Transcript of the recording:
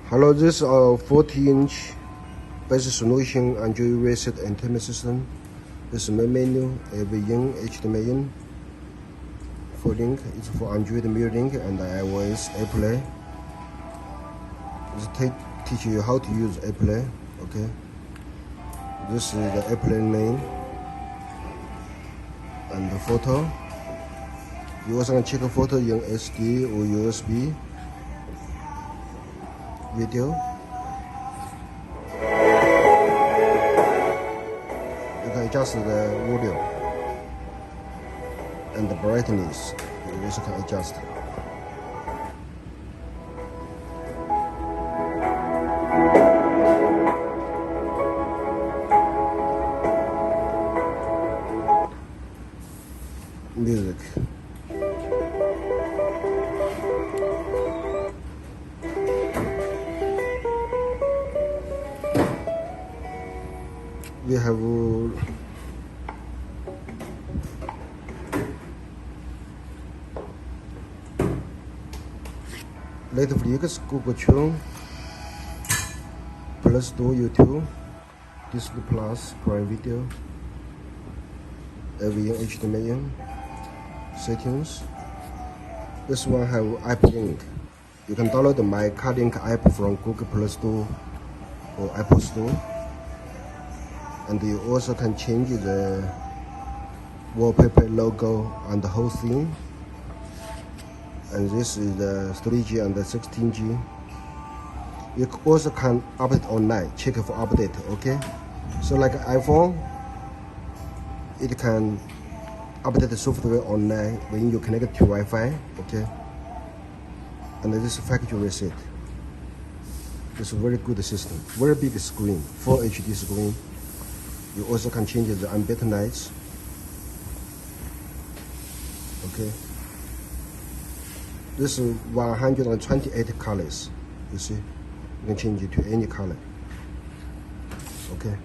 Hello, this is a 40-inch basic solution Android reset entertainment system. This is my menu, ambient HDMI in. For link is for Android mirroring and iOS AirPlay. It's teach you how to use AirPlay. Okay. This is the AirPlay name and the photo. You also can check a photo in SD or USB video. You can adjust the volume and the brightness. You also can adjust. Music. We have Netflix, Google Chrome, Plus Store, YouTube, Disney Plus, Prime Video, ambient HDMI, settings. This one have app link. You can download my car link app from Google Play Store or Apple Store. And you also can change the wallpaper logo and the whole thing. And this is the 3G and the 16G. You also can update online, check for update, okay? So like iPhone, it can update the software online when you connect to Wi-Fi, okay? And this is factory reset. It's a very good system, very big screen, Full HD screen. You also can change the ambient lights. Okay. This is 128 colors. You see, you can change it to any color. Okay.